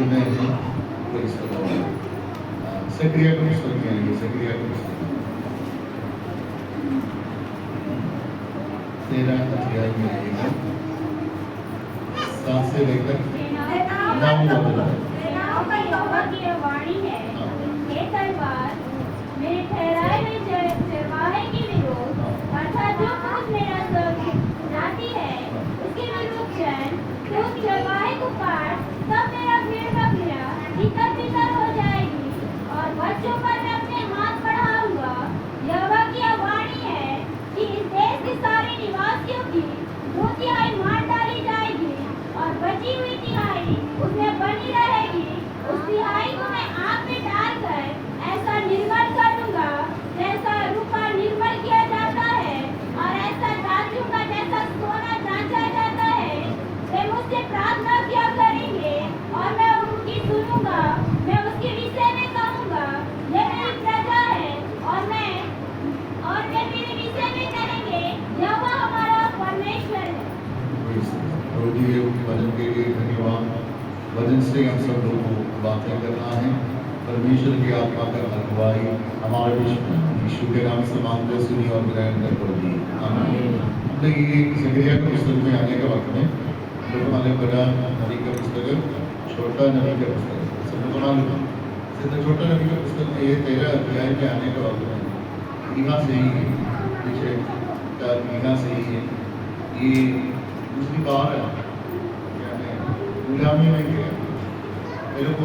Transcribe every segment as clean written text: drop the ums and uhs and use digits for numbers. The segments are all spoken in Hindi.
में है सक्रिया का पुस्तक में आएंगे, सक्रिया का पुस्तक 13 अध्याय में आएगा 7 से लेकर 9 तक। मेरे ठहराए हुए चरवाहे के विरोध अर्थात जो खुद मेरा सब जाती है उसके विरुद्ध चैन तो उस चरवाहे को काट तब मेरा भेड़ बकरियां तितर बितर हो जाएगी और बच्चों पर मैं अपने हाथ बढ़ाऊंगा। यहोवा की यह वाणी है कि इस देश के सारे निवासियों की 2/3 मार डाली जाएगी और बची हुई 1/3 उसमें बनी रहेगी। उस 1/3 को मैं आग में डालकर ऐसा निर्मल कर दूंगा जैसा रूपा निर्मल किया जाता है और ऐसा जांचूंगा जैसा सोना जांचा जाता है। वे मुझसे प्रार्थना किया करेंगे और मैं उनकी सुनूंगा। मैं उसके विषय में कहूंगा यह मेरी प्रजा है और वे मेरे विषय में कहेंगे यहोवा हमारा परमेश्वर है। वचन के लिए धन्यवाद। वचन से हम सब लोगों को बातें करना है। परमेश्वर की आत्मा का अगुवाई हमारे यीशु के नाम से मांगते सुनी और ग्रहण कर पड़ी। आमीन। हमने ये सक्रिया के पुस्तक में आने के वक्त में लोग हमारे बड़ा नबी का पुस्तक, छोटा नबी का पुस्तक, सब मालूम है। छोटा नबी का पुस्तक में ये 13 अध्याय में आने के वक्त में यहाँ से ही पीछे यहाँ से ही है ये दूसरी बार क्या है गुलामी में गया, मेरे को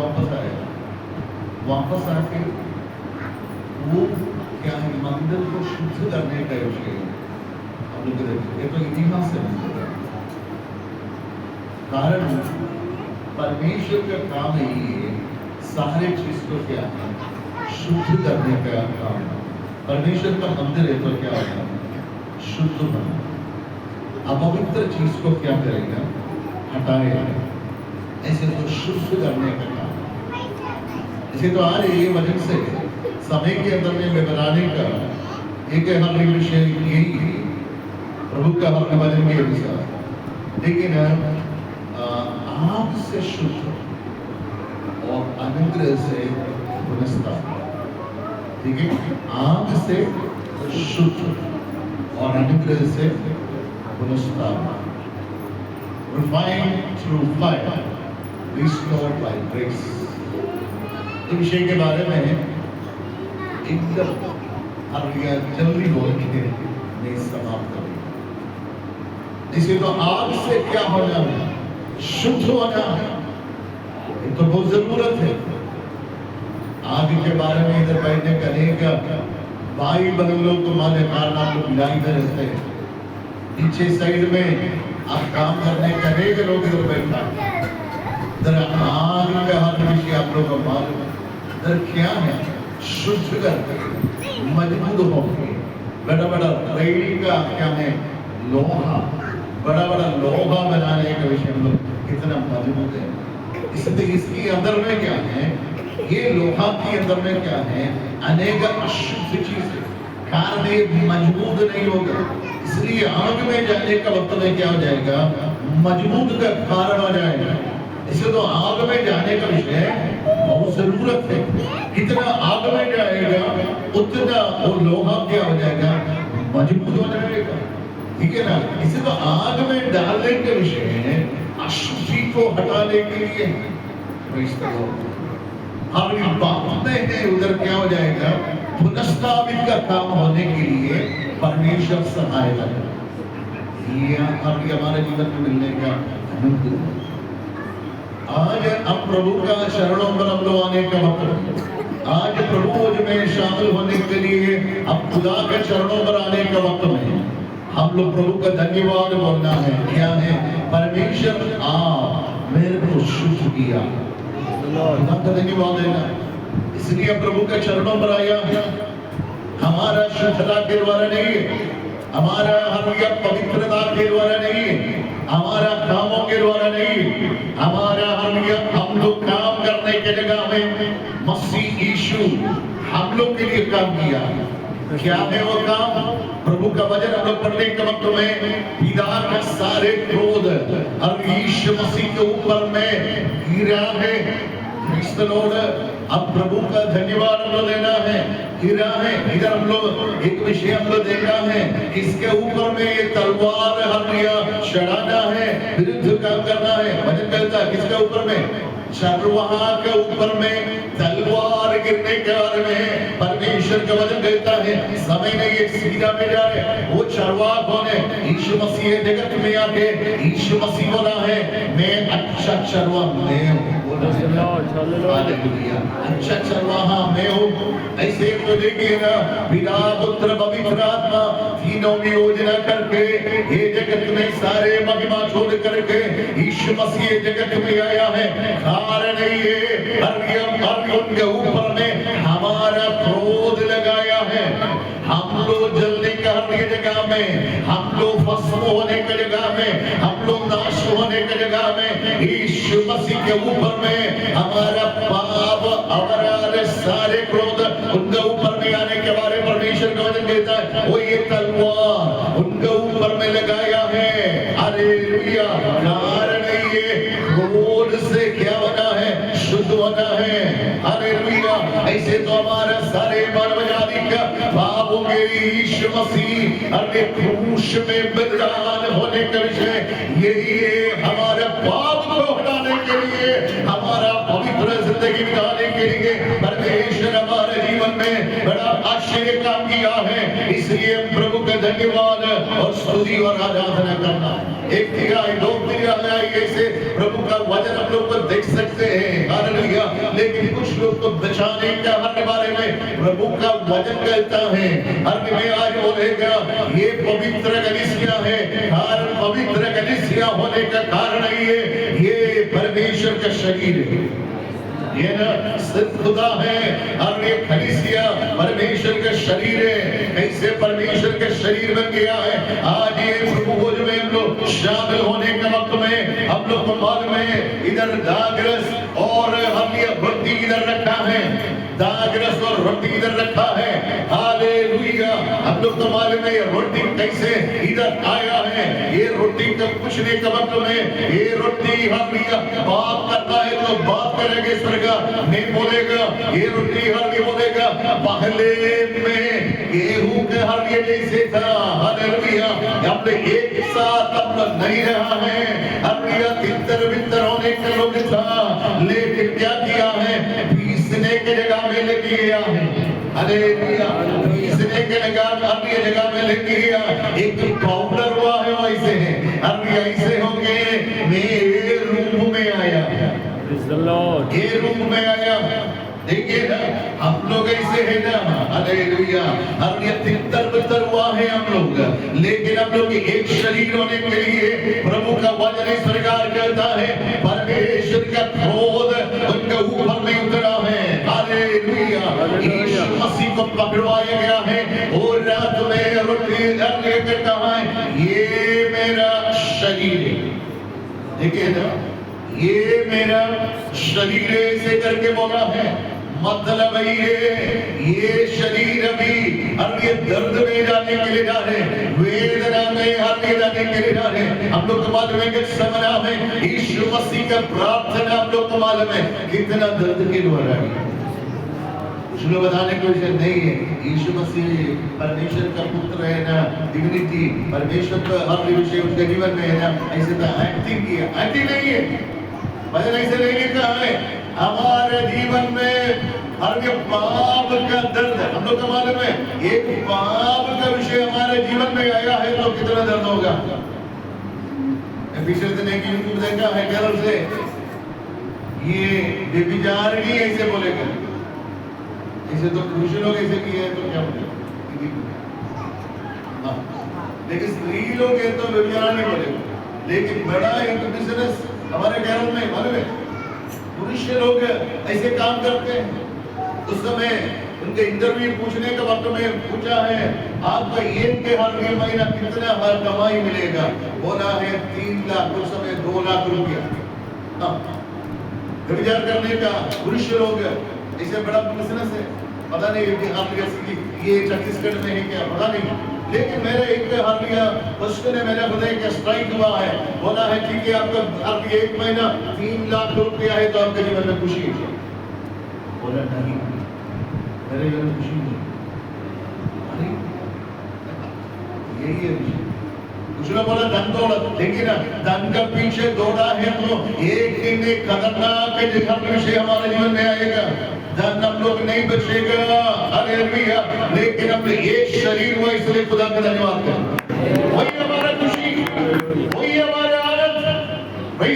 वापस आके वो क्या है मंदिर को शुद्ध करने का विषय हम लोग देखते हैं। तो इतिहास से कारण परमेश्वर का काम है ये सारे चीज को क्या है शुद्ध करने का काम। परमेश्वर का मंदिर है तो क्या है शुद्ध बना, अपवित्र चीज को क्या करेगा हटाएगा। ऐसे तो शुद्ध करने का काम। इसे तो आज ये वजन से समय के अंदर में बनाने का एक हमारे विषय यही है प्रभु का अपने वचन के अनुसार। लेकिन आग से शुद्ध और अनुग्रह से पुनस्ताप, ठीक है, आग से शुद्ध और अनुग्रह से पुनस्ताप, refined through fire, restored by grace। इस विषय के बारे में एकदम जल्दी बोल के नहीं समाप्त करेंगे। इसे तो आग से क्या होना है शुद्ध होना है, ये तो बहुत जरूरत है। आग के बारे में इधर बैठने का नहीं भाई बहन लोग तो माने कारण आप लोग मिलाई में रहते हैं। पीछे साइड में आप काम करने का नहीं लोग इधर बैठा इधर आग का हर विषय आप लोग को मालूम इधर क्या है शुद्ध करके मजबूत होंगे। बड़ा बड़ा रेल का क्या है लोहा, बड़ा बड़ा लोहा बनाने का विषय हम लोग कितना मजबूत है। इसलिए इसके अंदर में क्या है ये लोहा के अंदर में क्या है अनेक अशुद्ध चीज है, कारण ये मजबूत नहीं होगा। इसलिए आग में जाने का वक्त में क्या हो जाएगा मजबूत का कारण हो जाएगा। इसे तो आग में जाने का विषय बहुत जरूरत है। कितना आग में जाएगा उतना वो लोहा क्या हो जाएगा मजबूत हो जाएगा, ठीक है ना। इसे तो आग में डालने के विषय है अशुद्धि को हटाने के लिए हमारी बातें हैं उधर क्या हो जाएगा पुनस्तापित का काम होने के लिए परमेश्वर सहायता हमारे जीवन में मिलने का अनुग्रह। आज अब प्रभु का शरणों पर हम लोग आने का वक्त, आज प्रभु में शामिल होने के लिए अब खुदा के चरणों पर आने का वक्त में हम लोग प्रभु का धन्यवाद बोलना है। क्या है परमेश्वर आप मेरे को शुद्ध किया, का धन्यवाद देना। इसलिए प्रभु के चरणों पर आया। हमारा शुद्धता के द्वारा नहीं है, हमारा पवित्रता के द्वारा नहीं है, हमारा कामों के द्वारा नहीं, हमारा हम लोग काम करने के जगह में मसीह यीशु हम लोग के लिए काम किया। क्या है वो काम? प्रभु का वचन हम लोग पढ़ने के वक्त में पिता का सारे क्रोध और यीशु मसीह के ऊपर में गिरा है। The Lord. अब प्रभु का धन्यवाद हम लोग लेना है। हीरा है, इधर हम लोग एक विषय हम लोग देखा है, किसके ऊपर में ये तलवार हालेलुया चढ़ाना है, विरुद्ध काम करना है। वचन कहता है किसके ऊपर में? चरवाहा के ऊपर में तलवार गिरने के बारे में परमेश्वर का वचन कहता है। समय नहीं एक सीधा में जा रहे, वो चरवाहा कौन है? यीशु मसीह जगत में आके यीशु मसीह बोला है, मैं अच्छा चरवाहा मैं हूँ। हालेलुया, अच्छा चरवाहा मैं हूँ। ऐसे तो देखिए ना, पिता पुत्र पवित्र आत्मा तीनों की योजना करके ये जगत में सारे महिमा छोड़ करके यीशु मसीह जगत में आया है। कारण ये उनके ऊपर में हमारा क्रोध लगाया है। हम लोग जलने का जगह में, हम लोग भस्म होने की जगह में, हम लोग नाश होने की जगह में यीशु मसीह के ऊपर में हमारा पाप हमारे सारे क्रोध उनके ऊपर में आने के बारे में परमेश्वर का वचन कहता है। वो ये तलवार उनके ऊपर में लगाया है। हालेलुया, कारण ये क्रोध से क्या होना है? शुद्ध होना है। हालेलुया, ऐसे तो हमारा सारे मानव जाति का पापों के लिए यीशु मसीह अपने क्रूस में बलिदान होने का विषय यही है। हमारे पाप को हटाने के लिए, हमारा पवित्र जिंदगी बिताने के लिए परमेश्वर हमारे जीवन में बड़ा आश्चर्य काम किया है। इसलिए प्रभु का धन्यवाद और स्तुति और आराधना करना। एक तिहाई दो तिहाई ऐसे प्रभु का वचन हम लोग को देख सकते हैं। हालेलुया, लेकिन कुछ लोग तो बचाने का हर बारे में प्रभु का वचन कहता है। हर में आज बोलेगा ये पवित्र कलीसिया है। कारण पवित्र कलीसिया होने का कारण ये परमेश्वर का शरीर है। ये ना सिर्फ खुदा है और ये कलीसिया परमेश्वर का शरीर है। कैसे परमेश्वर का शरीर बन गया है? आज ये प्रभु भोज में हम लोग शामिल होने के वक्त में हम लोग को मालूम है इधर दागरस और हम ये रोटी इधर रखा है, दागरस और रोटी इधर रखा है। हालेलुया, हम लोग को मालूम है ये रोटी कैसे इधर आया है। ये रोटी का पूछने के वक्त में ये रोटी हम बात करता है तो बात करेंगे स्वर्ग नहीं बोलेगा। ये रोटी हर ये बोलेगा पहले में गेहूं के हर ये जैसे था। हालेलुया, हम एक साथ अब नहीं रहा है। हर तितर बितर होने के लोग था, लेकिन क्या किया है? पीसने के जगह में लेके गया है। हालेलुया, पीसने के जगह में लेके गया। एक पाउडर हुआ है वैसे है, अब ऐसे होंगे मेरे रूप में आया, ये रूप में आया। देखिए ना, हम लोग ऐसे है ना। हालेलुया, हम ये तितर बितर हुआ है हम लोग, लेकिन हम लोग एक शरीर होने के लिए प्रभु का वचन स्वीकार करता है। परमेश्वर का क्रोध उनके ऊपर में उतरा है। हालेलुया, यीशु मसीह को पकड़वाया गया है और रात में रोटी लेकर कहा है ये मेरा शरीर है। देखिए ना, ये मेरा शरीर से करके बोला है। मतलब ये शरीर अभी हम ये दर्द में जाने के लिए जा रहे हैं, वेदना में आगे जाने के लिए जा रहे हैं। हम लोग को मालूम है कि समना में यीशु मसीह का प्रार्थना हम लोग को मालूम है कितना दर्द के द्वारा है। चलो बताने की विषय नहीं है। यीशु मसीह परमेश्वर का पुत्र है ना, डिविनिटी परमेश्वर का हर विषय उसके जीवन में है ना। ऐसे तो एक्टिंग किया, एक्टिंग नहीं है। वचन ऐसे नहीं लिखा है हमारे जीवन में हर के पाप का दर्द। हम लोग का मालूम है एक पाप का विषय हमारे जीवन में आया है तो कितना दर्द होगा। पिछले दिन एक यूट्यूब देखा है केरल से, ये व्यभिचारिणी ऐसे बोलेगा। ऐसे तो पुरुष लोग ऐसे किए हैं तो क्या बोलेगा, लेकिन स्त्री लोग है तो व्यभिचारिणी बोलेगा। लेकिन बड़ा एक बिजनेस हमारे केरल में मालूम है, पुरुष लोग ऐसे काम करते हैं। उस समय उनके इंटरव्यू पूछने के वक्त में पूछा है आपका एक के हर महीना कितना हर कमाई मिलेगा? बोला है 3 लाख, उस समय 2 लाख रुपया। व्यभिचार करने का पुरुष लोग ऐसे बड़ा बिजनेस है। पता नहीं आप ये छत्तीसगढ़ में है क्या, पता नहीं। लेकिन मेरे एक हालिया उसने मेरे हृदय का स्ट्राइक हुआ है। बोला है ठीक है आपका अब 1 महीना 3 लाख रुपया है तो आपके जीवन में खुशी है। बोला नहीं, मेरे घर खुशी नहीं। अरे यही है विषय। कुछ लोग बोला धन दौलत, लेकिन धन का पीछे दौड़ा है तो एक दिन एक खतरनाक विषय हमारे जीवन में आएगा। धन हम लोग नहीं बचेगा, हालेलुया, लेकिन हम एक शरीर हुआ, इसलिए खुदा का धन्यवाद करें। वही हमारा खुशी, वही हमारा आनंद, वही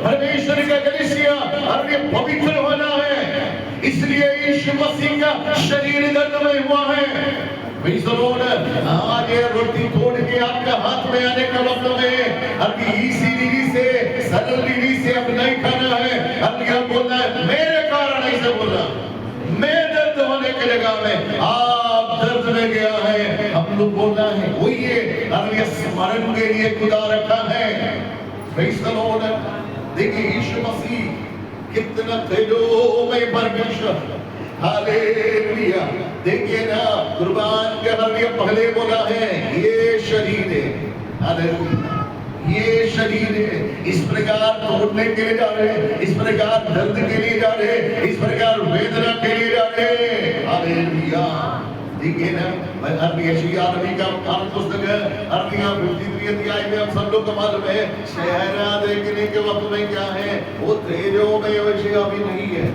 परमेश्वर का कलीसिया हर पवित्र होना है, इसलिए यीशु मसीह का शरीर दर्दमय हुआ है। आज ये रोटी तोड़ के आपका हाथ में आने का वक्त में अभी इसी रीति से, सरल रीति से अब नहीं खाना है। अभी आप बोलना है मेरे कारण ऐसे बोलना, मैं दर्द होने के जगह में आप दर्द में गया है, हम लोग बोलना है वही है। अब ये स्मरण के लिए खुदा रखा है। देखिए यीशु मसीह कितना तेजोमय परमेश्वर, हालेलुया। देखिए ना, कुर्बान के लिए पहले बोला है ये शरीर है, हालेलुया, ये शरीर है। इस प्रकार तोड़ने के लिए जा रहे हैं, इस प्रकार दर्द के लिए जा रहे हैं, इस प्रकार वेदना के लिए जा रहे हैं, हालेलुया। देखिए ना, यशायाह नबी का पुस्तक है, 53 अध्याय में हम सब लोग को मालूम है, चेहरा देखने के वक्त में क्या है, वो तेजोमय वैसे अभी नहीं है,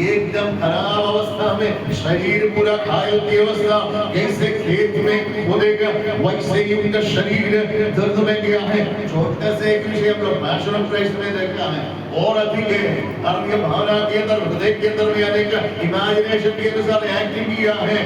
एकदम खराब अवस्था में, शरीर पूरा घायल की अवस्था, जैसे खेत में खोदेगा वैसे ही उनका शरीर दर्द में गया है। छोटे से एक विषय हम लोग पैशन ऑफ क्राइस्ट में देखा है, और अधिक है, अब ये भावना के अंदर, हृदय के अंदर में आने का इमेजिनेशन के अनुसार एक्टिंग किया है,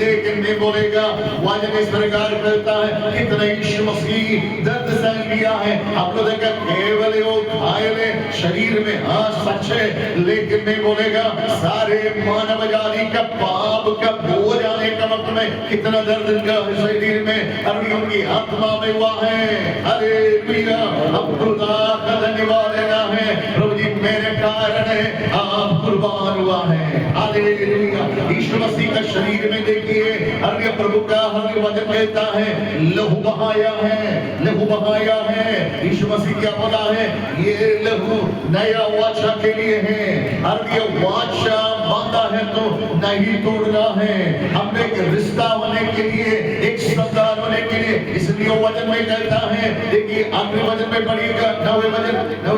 लेकिन मैं बोलेगा वचन इस प्रकार करता है, कितना यीशु मसीह दर्द सहन किया है। आप लोग देखा केवल वो घायल शरीर में, हाँ सच है, लेकिन मैं बोलेगा सारे मानव जाति का पाप का बोझ आने का वक्त में कितना दर्द इनका शरीर में, अभी उनकी आत्मा में हुआ है। हालेलुया, अब खुदा का धन्यवाद देना है, प्रभु जी मेरे कारण है आप कुर्बान हुआ है। हालेलुया, यीशु मसीह का शरीर में देखिए, हर प्रभु का हर वचन कहता है लहू बहाया है, लहू बहाया है। यीशु मसीह क्या बोला है, ये लहू नया वाचा के लिए है, हर वाचा बांधा है तो नहीं तोड़ना है, हमने एक रिश्ता होने के लिए, एक संतान होने के लिए, इसलिए वचन में कहता है। देखिए आखिरी वचन में पढ़िएगा, 9वें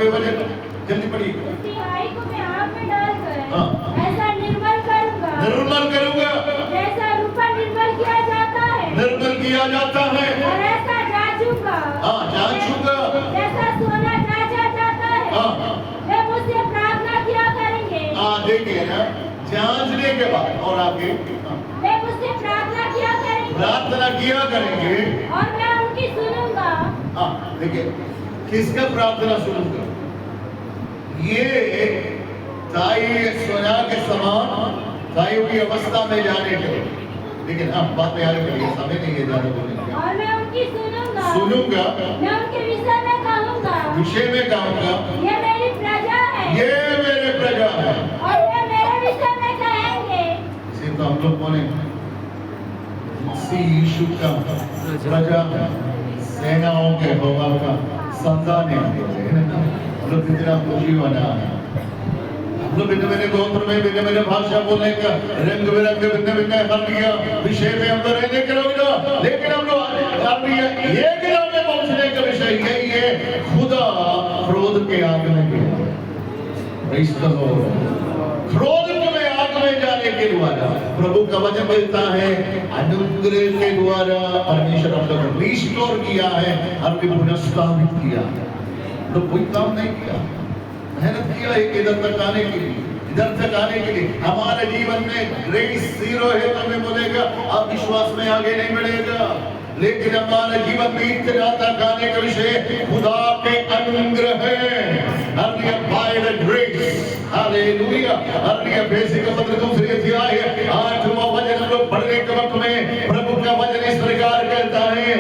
वचन जल्दी पढ़िए। उसकी आय को मैं आग में डालकर ऐसा निर्मल करूंगा जैसा रूपा निर्मल किया जाता है, और ऐसा जांचूंगा जैसा सोना जांचा जाता है। वे मुझसे प्रार्थना किया करेंगे। देखिए ना, जांचने के बाद और आगे वे मुझसे प्रार्थना किया करेंगे और मैं उनकी सुनूंगा। देखिए किसका प्रार्थना सुनूंगा, ये ताई सोना के समान ताई हुई अवस्था में जाने के लिए, लेकिन हाँ बात में आगे करिए, समय नहीं है ज्यादा बोलने का। और मैं उनकी सुनूंगा, मैं उनके विषय में कहूंगा, ये मेरी प्रजा है, ये मेरे प्रजा है, और वे मेरे विषय में कहेंगे। इसे तो हम लोग बोले मसीह यीशु का प्रजा है, सेनाओं के यहोवा का संतान है। हम लोग कितना खुशी बना है, हम लोग भिन्न गोत्र में भिन्न भाषा बोलने का, रंग बिरंगे भिन्न हर लिया विषय में हम लोग रहने के लोग, लेकिन हम लोग एक नाम में पहुंचने का विषय यही है, खुदा क्रोध के आग में गया, क्रोध में आग में जाने के द्वारा प्रभु का वचन मिलता है, अनुग्रह के द्वारा परमेश्वर हम लोग रिस्टोर किया है, हमने पुनर्स्थापित किया है। तो कोई काम नहीं किया, मेहनत किया है इधर तक आने के लिए, इधर तक आने के लिए। हमारे जीवन में ग्रेस जीरो है तो मैं बोलेगा आप विश्वास में आगे नहीं बढ़ेगा, लेकिन हमारे जीवन में इतना तक आने का विषय खुदा के अनुग्रह है। हालेलुया, बेसिक पत्र दूसरी अध्याय 8वां वचन हम लोग पढ़ने के वक्त में प्रभु का वचन इस प्रकार कहता है,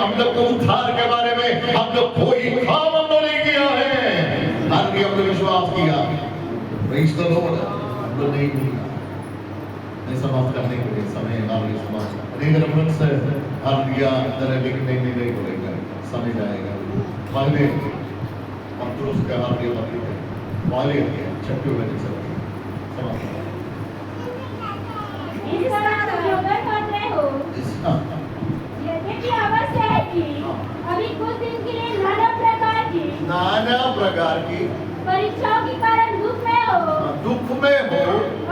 हम लोग को उद्धार के बारे में हम लोग कोई काम हम लोग नहीं किया है, हम लोग विश्वास किया, हम लोग नहीं किया। समाप्त करने के लिए समय समाप्त रेफरेंस लेकिन नहीं बोलेगा, समय जाएगा। पहले हम तो उसका हाथ वाले छठे बजे से समाप्त। इस तरह तुम अगर करते हो, हाँ, यद्यपि अवश्य है कि अभी कुछ दिन के लिए नाना प्रकार की परीक्षाओं के कारण दुख में हो,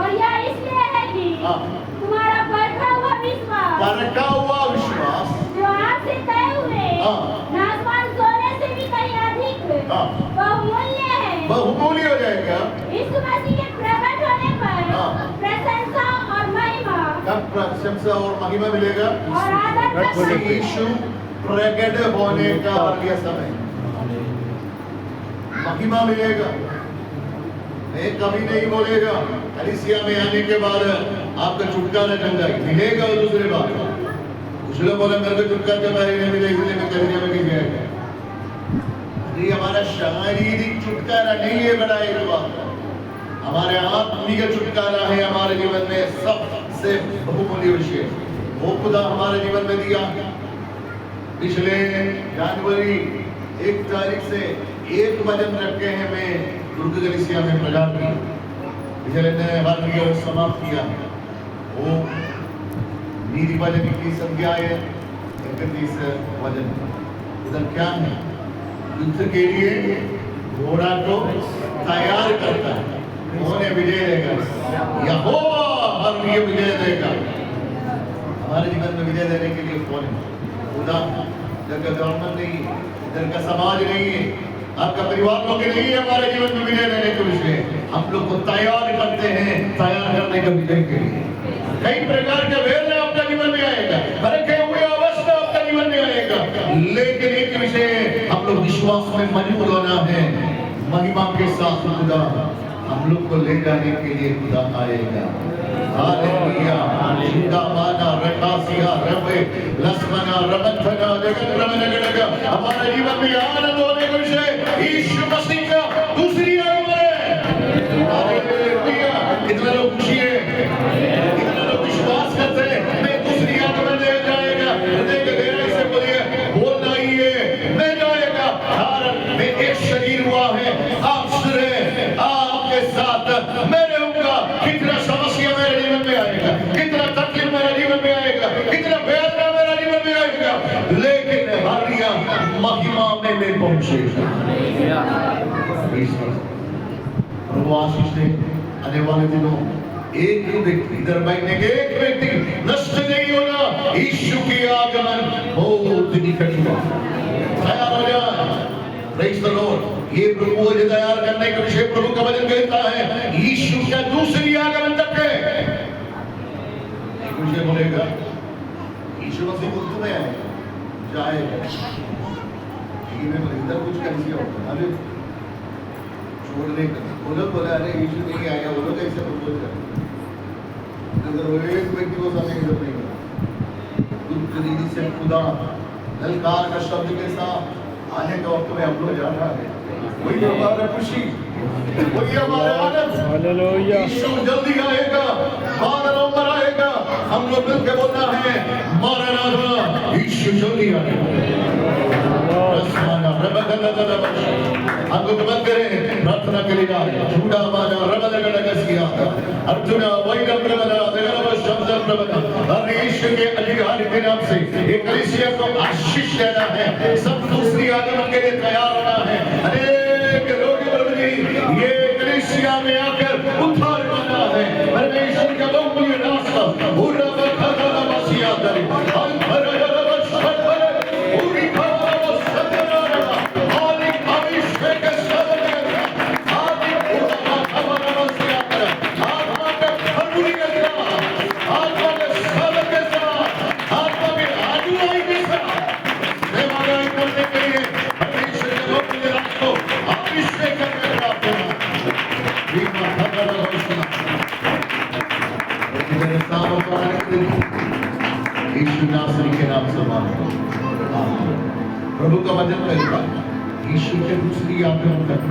और यह इसलिए है कि हाँ। तुम्हारा परखा हुआ विश्वास जो आपसे तय हुए हाँ। नासवान सोने से भी कहीं अधिक हाँ। बहुमूल्य हो जाएगा। यीशु मसीह के प्रकट होने पर हाँ। प्रशंसा और महिमा कब प्रशंसा और महिमा मिलेगा? और आदर का समय। यीशु प्रकट होने का यह समय महिमा मिलेगा। मैं कभी नहीं बोलेगा कलीसिया में आने के बाद आपका छुटकारा चल जाएगा, मिलेगा। और दूसरी बात, कुछ लोग बोले मेरे को छुटकारा जब नहीं मिले इसलिए मैं कलीसिया में नहीं गया। ये हमारा शारीरिक छुटकारा नहीं है, बड़ा एक बात, हमारे आत्मिक छुटकारा है। हमारे जीवन में सबसे बहुमूल्य विषय वो खुदा हमारे जीवन में दिया। पिछले जनवरी 1 तारीख से एक वचन रखे हैं मैं दुर्ग कलीसिया में प्रचार किया। पिछले ने समाप्त किया। वो नीति वचन की संख्या है 31 वचन। इधर क्या है? युद्ध के लिए घोड़ा को तैयार करता है, उन्हें विजय देगा। यहोवा हर लिए विजय देगा। हमारे जीवन में विजय देने के लिए कौन है? खुदा। इधर का गवर्नमेंट नहीं है, इधर का समाज नहीं है, आपका परिवार लोग नहीं है। हमारे जीवन में विजय देने के विषय हम लोग को तैयार करते हैं, तैयार करने का विजय के लिए। कई प्रकार के वेदना आपका जीवन में आएगा, भटके हुए अवस्था आपका जीवन में आएगा, लेकिन एक विषय हम लोग विश्वास में मजबूत होना है। महिमा के साथ खुदा हम लोग को ले जाने के लिए खुदा आएगा। हालेलुया। जिंदाबाद रखासिया रबे लस्मना रबंथना जगत रमनगणगा। हमारे जीवन में आनंद होने का विषय यीशु मसीह का दूसरी आगमन है। हालेलुया। कितने लोग खुशी है, कितने लोग विश्वास करते हैं मैं दूसरी आगमन ले जाएगा। हृदय के गहराई से बोलिए, बोलना ही है मैं जाएगा। कारण में एक शरीर हुआ है, आप सुने आपके साथ मैं रहूंगा। कितना समस्या मेरे जीवन में आएगा, कितना तकलीफ मेरे जीवन में आएगा, कितना वेदना मेरे जीवन में आएगा, लेकिन हालिया महिमा में मैं पहुंचेगा। प्रभु आशीष दे। आने वाले दिनों एक व्यक्ति इधर बैठने के एक व्यक्ति नष्ट नहीं होना। यीशु की आगमन बहुत निकट हुआ। तैयार हो जाए। Praise the Lord. ये प्रभु को तैयार करने का विषय प्रभु का वचन कहता है यीशु का दूसरी आगमन तक है। मुझे बोलेगा यीशु मसीह मुफ्त में है जाएगा, इधर कुछ कैसे होगा? अरे छोड़ने का वो लोग बोला अरे यीशु नहीं आया, वो लोग कैसे प्रपोज कर वो एक व्यक्ति को समय इधर नहीं मिला। दुख दीदी से खुदा ललकार का शब्द के साथ आने का वक्त में हम लोग जा रहा है। वही हमारा खुशी, वही हमारा आनंद। हालेलुया। यीशु जल्दी आएगा, बादलों पर आएगा। हम लोग मिलकर बोलना है मरनाथा, यीशु जल्दी आएगा। हमको बंद करें, प्रार्थना के लिए झूठा माना रबद गड़गस किया अर्जुन वैरम प्रबल देवल शब्द प्रबल और यीशु के अधिकार के नाम से ये कलीसिया को आशीष देना है। सब दूसरी आगमन के लिए तैयार होना है। अनेक लोग प्रभु जी ये कलीसिया में आकर उद्धार करना है। परमेश्वर का बहुमूल्य रास्ता पूरा बखरा मसीहा दरे हम भरे पूरी प्रभु का वचन कहता है यीशु के दूसरी आगमन तक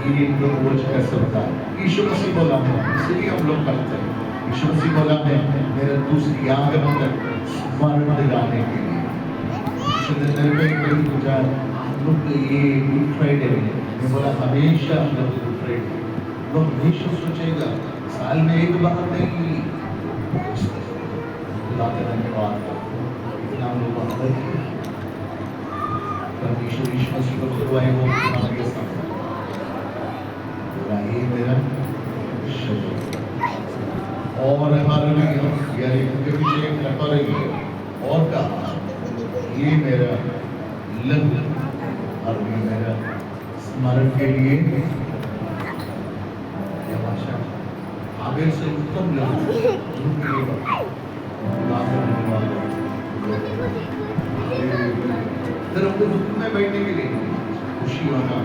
ये लोग रोज कर सकता है। यीशु मसीह बोला है, इसलिए हम लोग करते हैं। यीशु मसीह बोला है मेरे दूसरी आगमन तक स्मरण दिलाने के लिए। यीशु ने मेरे को एक बार पूछा हम लोग ये गुड फ्राइडे में, मैं बोला हमेशा हम लोग गुड फ्राइडे लोग हमेशा सोचेगा साल में एक बार नहीं, खुदा का धन्यवाद, इतना हम लोग आदर किया परमेश्वर यीशु मसीह को खुदवाए वो हमारे साथ बोला ये मेरा शरीर और हालेलुया यानी उनके पीछे एक लगा रही है और कहा ये मेरा लहू और ये मेरा स्मरण के लिए यह भाषा आबेल से उत्तम लहू उनके लिए फिर हमको दुख में बैठने के लिए खुशी होना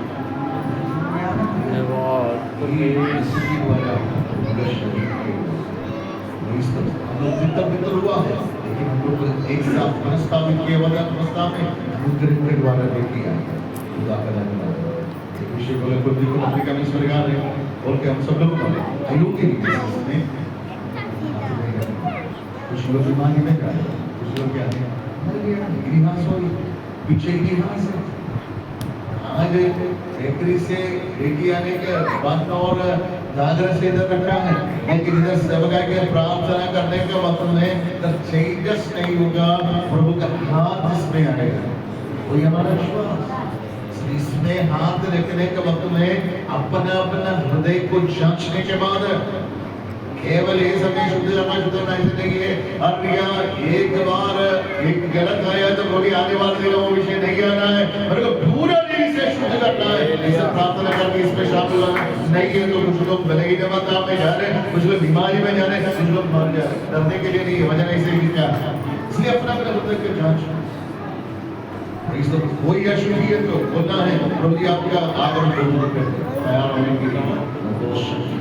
हम लोग मित्र हुआ है लेकिन हम लोग एक साथ प्रस्तावित किए वाला प्रस्ताव में अनुग्रह के द्वारा देखिए खुदा का धन्यवाद विषय बोले को देखो अफ्रीका में स्वर्गार है और क्या हम सब लोग बोले आयोग के लिए इसमें कुछ लोग बीमारी में गए कुछ लोग क्या है इतिहास और पीछे इतिहास है आज बेकरी से बेटी आने के बाद और दादर से इधर रखा है लेकिन इधर सेवका के प्रार्थना करने का मतलब में तब चेंजेस नहीं होगा प्रभु का हाथ जिसमें आएगा वही हमारा विश्वास इसमें हाथ रखने का मतलब है अपना अपना हृदय को जांचने के बाद केवल ये समय शुद्ध नहीं नहीं है अब यहाँ एक बार एक गलत आया तो वो भी आने वाले दिनों वो विषय नहीं आना है मेरे को पूरा दिल से शुद्ध करना है ऐसा प्रार्थना करके इसमें शामिल होना नहीं है तो कुछ लोग भले ही जमाता में जा रहे हैं कुछ लोग बीमारी में जा रहे हैं कुछ लोग मर जा रहे हैं डरने के लिए नहीं है वजह ऐसे ही क्या इसलिए अपना अपना हृदय की जांच कोई अशुद्धि है तो बोलना है प्रभु जी आपका आगमन तैयार होने के लिए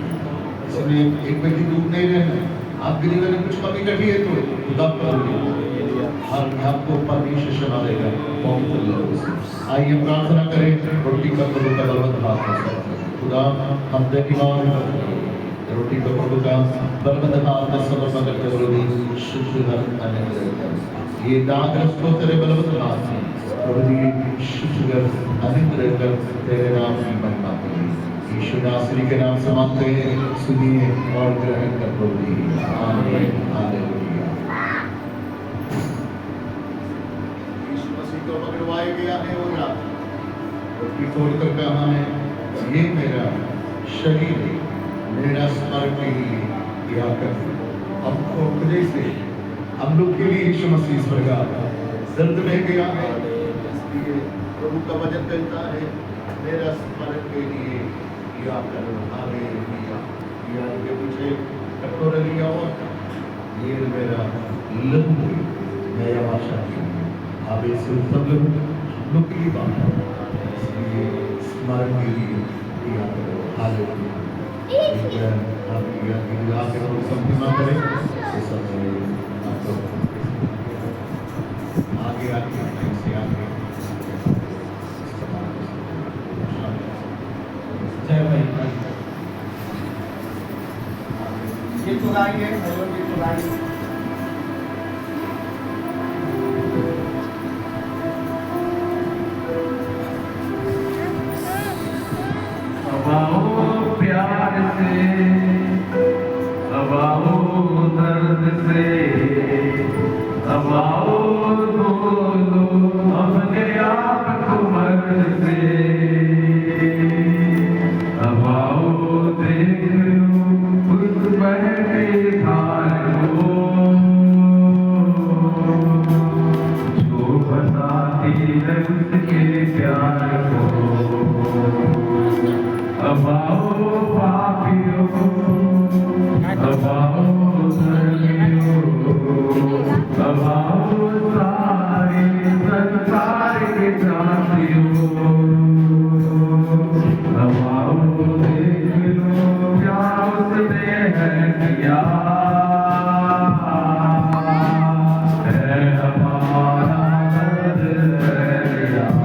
इसलिए एक व्यक्ति दूर नहीं रहना आपके जीवन में कुछ कमी घटी है तो खुदा हर आपको परमेश्वर क्षमा देगा आइए हम प्रार्थना करें रोटी का प्रभु का बलवंत हाथ खुदा हम धन्यवाद रोटी का प्रभु का बलवंत हाथ में समर्पण करते प्रभु शुद्ध अनित ये दाग्रस्त को तेरे बलवंत हाथ में प्रभु जी शुद्ध अनित रहकर तेरे नाम की महिमा करें यीशु नासरी के नाम से मांगते हैं सुनिए और ग्रहण कर प्रभु जी आमीन हालेलुया यीशु मसीह को पकड़वाया गया है वो रात रोटी तोड़कर कहा है ये मेरा शरीर है मेरा स्मरण के लिए किया कर हमको खुदे से हम लोग के लिए यीशु मसीह स्वर्ग दर्द में गया है इसलिए प्रभु का वचन कहता है मेरा स्मरण के लिए किया करो हालेलुया या के पीछे कटोरा लिया और ये मेरा लहू मैं यह आशा की आप इसे सब लोग की बात इसलिए स्मरण के लिए किया करो हालेलुया आप यह के लोग संपूर्ण करें इस समय आपको आगे आगे से आगे जय भाई ये चुराइए ये चुराइए अब आओ प्यार से अब आओ दर्द से अब आओ बोलो अपने आप को मर्द से अब आओ देख लो उस बहते धार को जो बताती है उसके प्यार को अब आओ पापियों अब आओ धर्मियों अब आओ सारे संसार के जातियों अब आओ देख लो क्या उसने है किया है हमारा दर्द है किया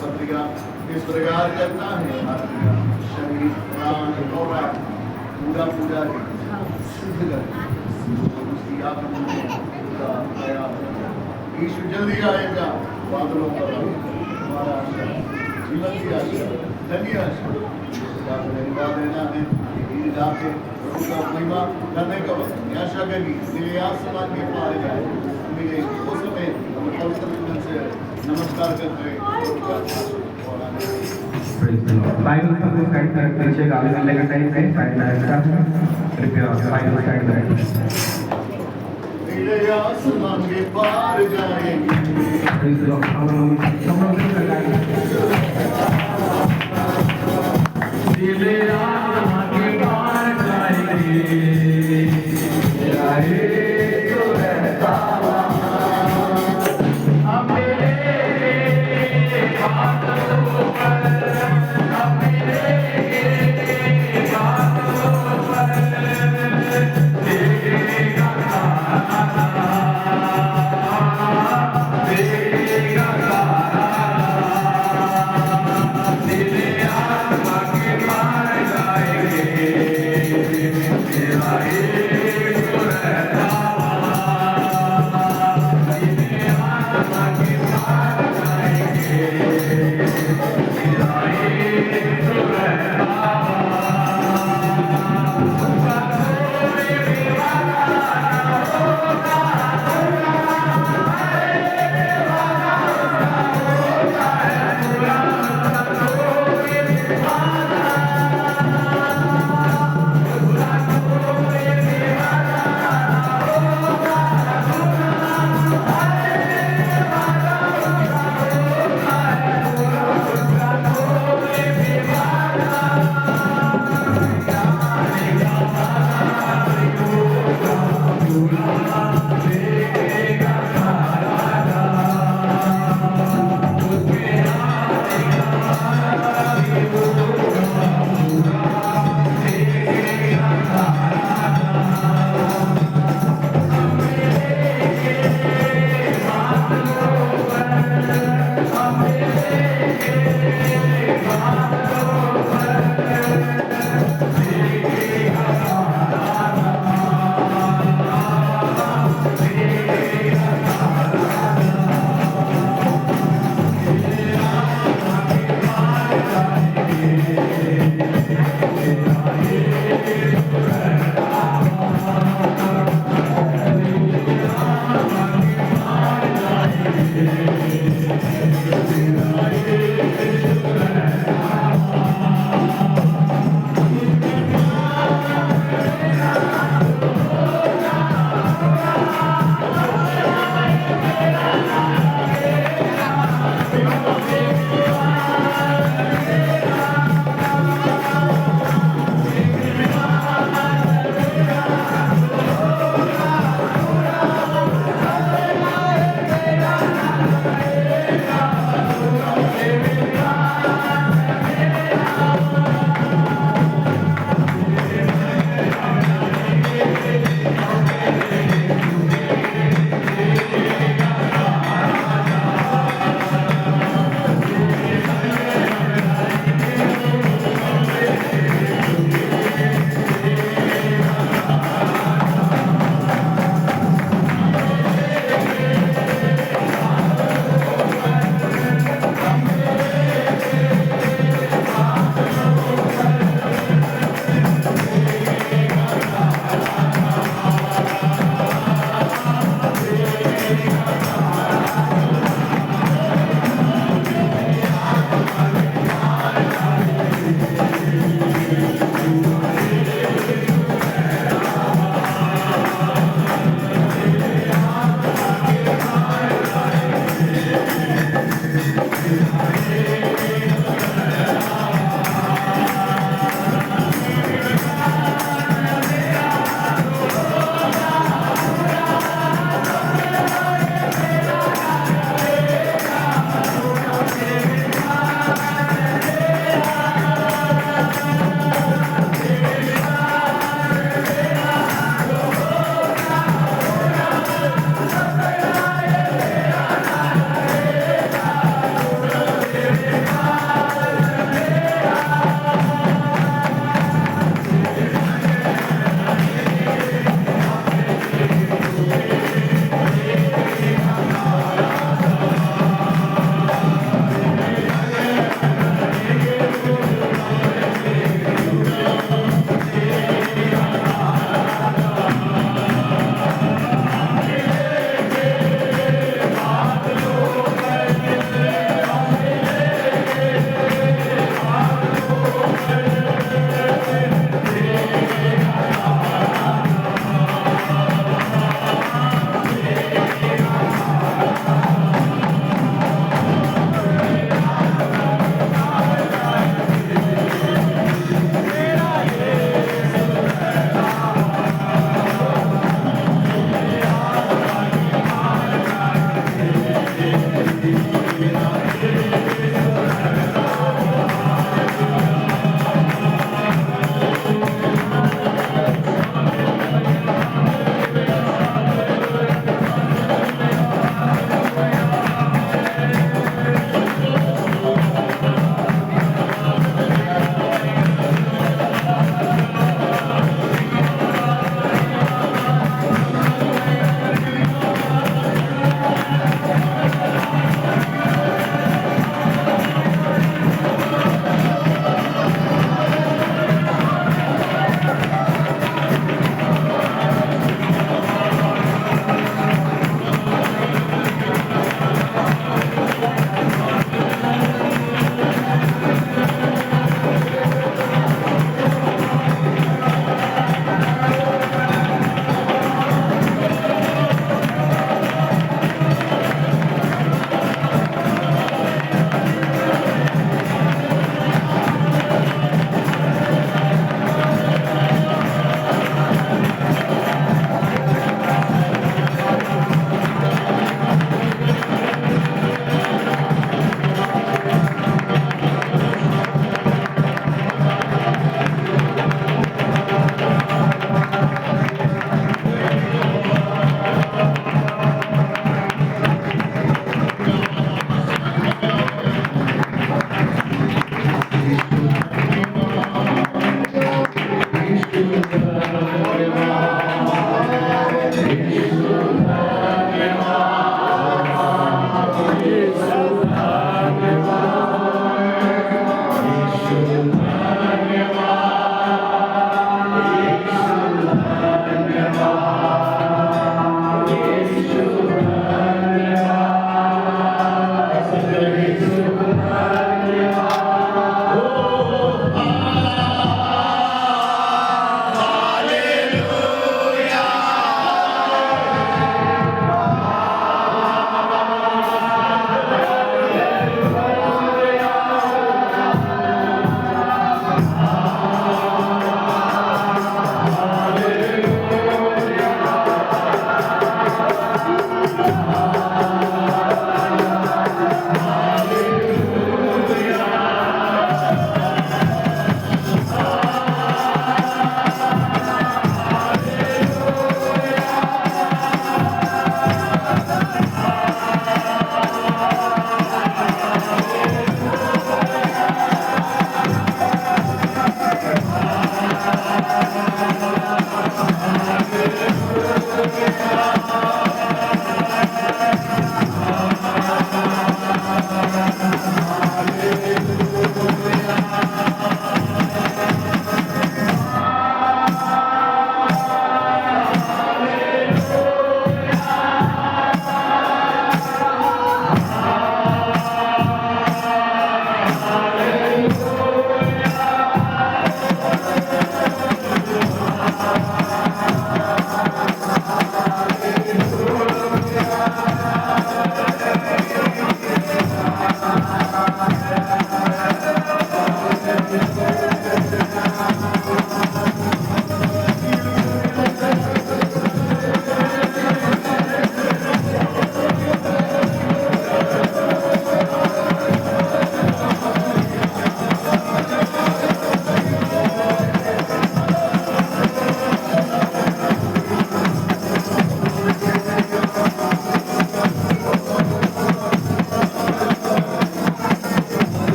पत्रिका इस प्रकार करता है हमारा शरीर प्राण और पूरा पूरा शुद्ध कर उसकी आत्मा पूरा तैयार। यीशु जल्दी आएगा बादलों पर हमारा आशा जीवन की आशा धन्य आशा धन्यवाद देना है ईद आके प्रभु का महिमा करने का वक्त आशा करी मेरे आसमान के पार जाए मेरे उस समय हम पवित्र मन से नमस्कार करते हैं। बाइबल का बुक साइड पर पीछे गाली करने का टाइम है साइड में कृपया बाइबल साइड में मेरे आसमान के पार जाएंगे प्लीज लोग हम लोग लगाएंगे मेरे आसमान के पार जाएंगे जाए तो रहता हम मेरे बातों पर हम मेरे बातों पर देगा देगा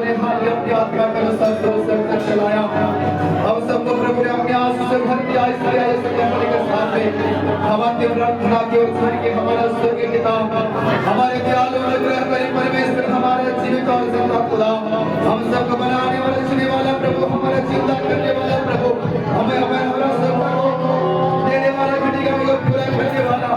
ने हाल अपनी आत्मा का सर तक चलाया। हम सबको प्रभु ने अपने आंसू से भर दिया। इसलिए आइए सब कहने के साथ में हमारी प्रार्थना की ओर सुन के हमारा स्वर्गीय पिता, हमारे दयालु अनुग्रहकारी परमेश्वर, हमारे जीवित और जिंदा खुदा, हम सबको बनाने वाला, चुनने वाला प्रभु, हमारा जिंदा करने वाला प्रभु, हमें हमारा सब देने वाला, घटी को पूरा करने वाला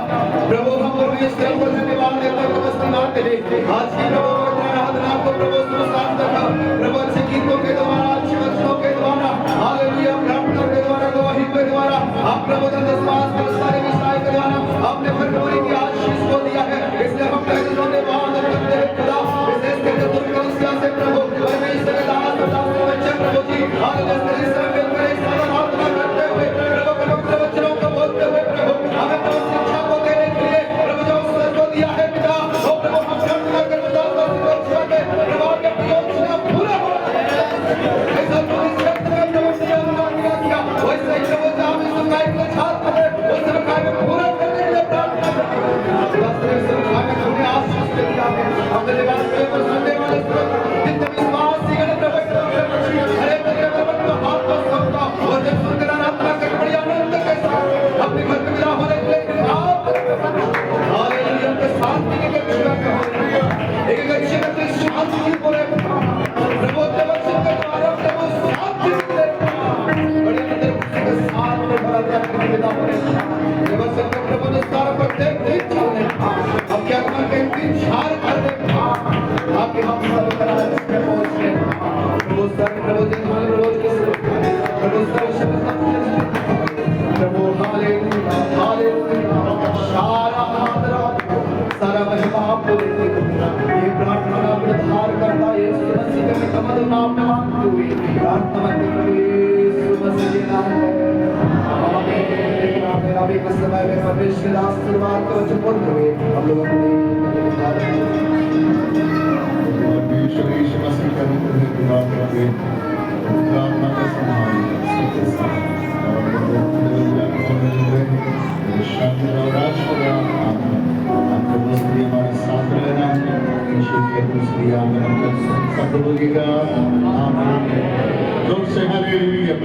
प्रभु, हम परमेश्वर को धन्यवाद देते हैं, नमस्कार देते हैं। आज की प्रभु आराधना को प्रभु सुसान तक प्रभु अच्छे गीतों के द्वारा, अच्छे वचनों के द्वारा, हालेलुया, प्रार्थना के द्वारा, गवाही के द्वारा, आप प्रभु विश्वास के सारे विषय के द्वारा आपने भरपूरी की आशीष को दिया है। इसलिए हम पहले धन्यवाद करते हैं खुदा, विशेष करके दुर्गमस्या से प्रभु परमेश्वर के दास और बच्चे प्रभु जी, हालेलुया, इस समय में इस आराधना करते हुए प्रभु पवित्र वचनों को बोलते हुए प्रभु हमें प्रभु शिक्षा को देने के लिए प्रभु जो अवसर को दिया है पिता, वो प्रभु हम प्रार्थना करते हैं प्रभु के योजना पूरा हो ऐसा तो इस वक्त में प्रभु से अनुग्रह किया, वैसे ही प्रभु जो हम इस गाय को छात्र है उस गाय में पूरा करने के लिए प्रार्थना करते हैं। दूसरे से गाय में हमने आशीष दिया है, हमने निवास में पर सुनने वाले जितने विश्वासी गण प्रभु हरे तेरे प्रभु का हाथ को सबका और जब सुनकर आराधना कर बड़ी आनंद के साथ अपने घर में विदा होने के लिए आप हालेलुया के शांति के एक अच्छे में शांति की पूरे प्रभु के वचन के द्वारा प्रभु शांति मिले बड़े अंदर के साथ में भरा जाए के विदा होने ये वचन के प्रभु ने सारा पर देखते चलने अब क्या कर के इंतजार कर रहे आपके हम सब करा इसमें पहुंचने प्रभु सर प्रभु जी हमारे रोज के प्रभु सर शब्द प्रभु हालेलुया हालेलुया सारा सारा महिमा आपको देते हैं। ये प्रार्थना प्रधार करता है यीशु मसीह के कमल नाम में मांगते हुए प्रार्थना करते प्रभु यीशु मसीह के नाम में आमीन आमीन। अभी के समय में परमेश्वर आशीर्वाद को वचन बोलते हुए हम लोग अपने यीशु मसीह का पवित्र दुआ करते प्रार्थना का सम्मान सबके साथ और शांति और राष्ट्र आपको मस्ती हमारे साथ रहना यीशु के दूसरी आमन सब बोलिएगा आमीन। जोर से हालेलुया।